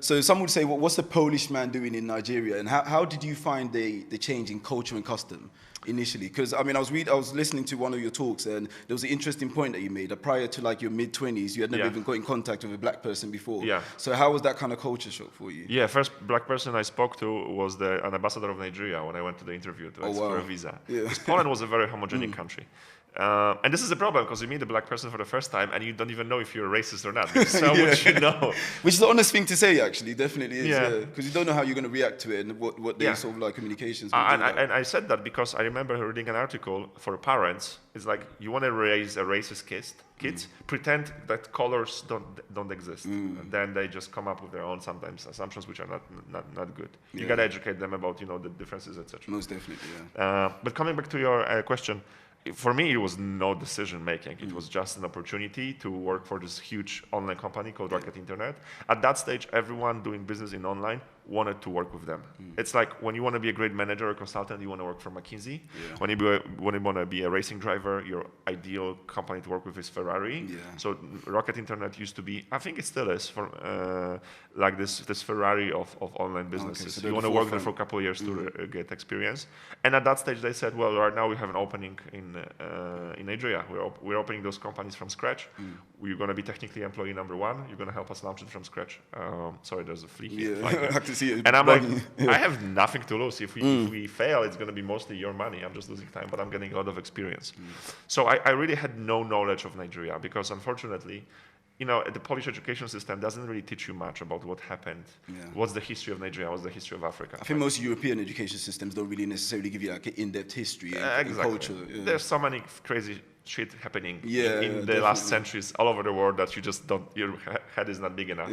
So some would say, well, what's the Polish man doing in Nigeria? And how did you find the change in culture and custom initially? Because I mean, I was listening to one of your talks, and there was an interesting point that you made that prior to like your mid-20s, you had never even got in contact with a black person before. Yeah. So how was that kind of culture shock for you? Yeah, first black person I spoke to was an ambassador of Nigeria when I went to the interview to ask for a visa. Yeah. Because Poland was a very homogenic country. And this is a problem because you meet a black person for the first time and you don't even know if you're racist or not. Because how would you know? Which is the honest thing to say, actually, definitely is. Yeah. Because you don't know how you're going to react to it and what their sort of like communications. And I said that because I remember reading an article for parents. It's like, you want to raise a racist kids, pretend that colors don't exist. And then they just come up with their own sometimes assumptions which are not good. You got to educate them about the differences, etc. Most definitely, yeah. But coming back to your question, for me, it was no decision making. It was just an opportunity to work for this huge online company called Rocket Internet. At that stage, everyone doing business in online wanted to work with them. It's like when you want to be a great manager or consultant, you want to work for McKinsey. When you want to be a racing driver, your ideal company to work with is Ferrari. So Rocket Internet used to be, I think it still is, for like this Ferrari of online businesses. So you want to work there for a couple of years to get experience. And at that stage, they said, well, right now we have an opening in Nigeria. We're opening those companies from scratch. We're going to be technically employee number one. You're going to help us launch it from scratch. Sorry, there's a flea here. And I'm like, I have nothing to lose. If we fail, it's going to be mostly your money. I'm just losing time, but I'm getting a lot of experience. So I really had no knowledge of Nigeria because, unfortunately, the Polish education system doesn't really teach you much about what happened. What's the history of Nigeria? What's the history of Africa? I think most European education systems don't really necessarily give you like an in-depth history and culture. There's so many crazy shit happening in the last centuries all over the world that you just don't, your head is not big enough.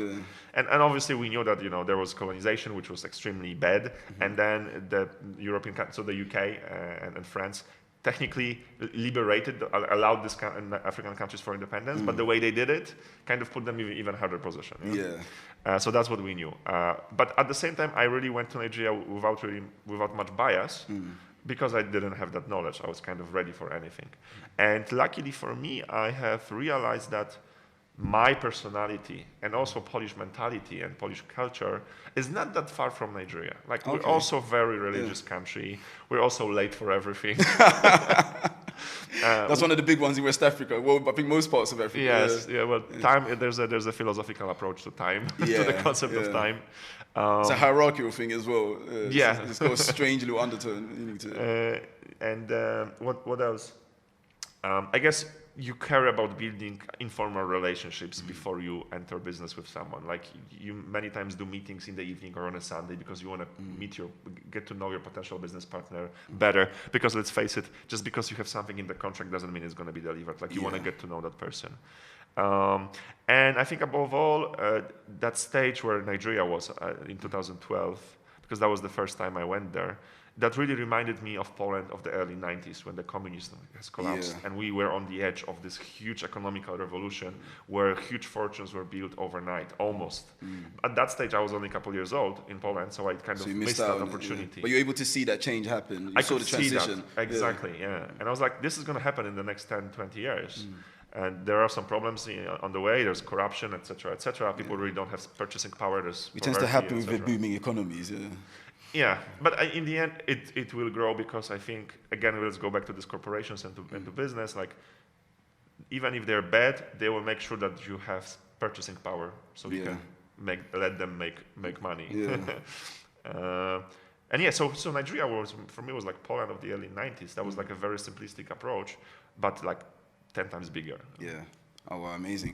And obviously we knew that there was colonization, which was extremely bad, and then the European, so the UK and France technically liberated, allowed these African countries for independence, but the way they did it kind of put them in even harder position. So that's what we knew. But at the same time, I really went to Nigeria without much bias, because I didn't have that knowledge. I was kind of ready for anything. And luckily for me, I have realized that my personality and also Polish mentality and Polish culture is not that far from Nigeria. Like, we're also a very religious country. We're also late for everything. That's one of the big ones in West Africa. Well, I think most parts of Africa. Yes, well, time, there's a philosophical approach to time, to the concept of time. It's a hierarchical thing as well. It's got a strange little undertone. What else? I guess you care about building informal relationships before you enter business with someone. Like, you many times do meetings in the evening or on a Sunday because you want to get to know your potential business partner better. Because let's face it, just because you have something in the contract doesn't mean it's going to be delivered. Like, you want to get to know that person. And I think above all, that stage where Nigeria was in 2012, because that was the first time I went there, that really reminded me of Poland of the early 90s when the communism has collapsed. And we were on the edge of this huge economical revolution where huge fortunes were built overnight, almost. At that stage, I was only a couple years old in Poland, so I kind of missed that opportunity. But you're able to see that change happen. I saw the transition. Exactly, And I was like, this is going to happen in the next 10, 20 years. And there are some problems on the way. There's corruption, etc., etc. People really don't have purchasing power. It tends to happen with the booming economies. But in the end, it will grow because I think, again, let's go back to these corporations and to business. Like, even if they're bad, they will make sure that you have purchasing power, so you can let them make money. So Nigeria was, for me, was like Poland of the early 90s. That was like a very simplistic approach, but like 10 times bigger. Oh, wow, amazing.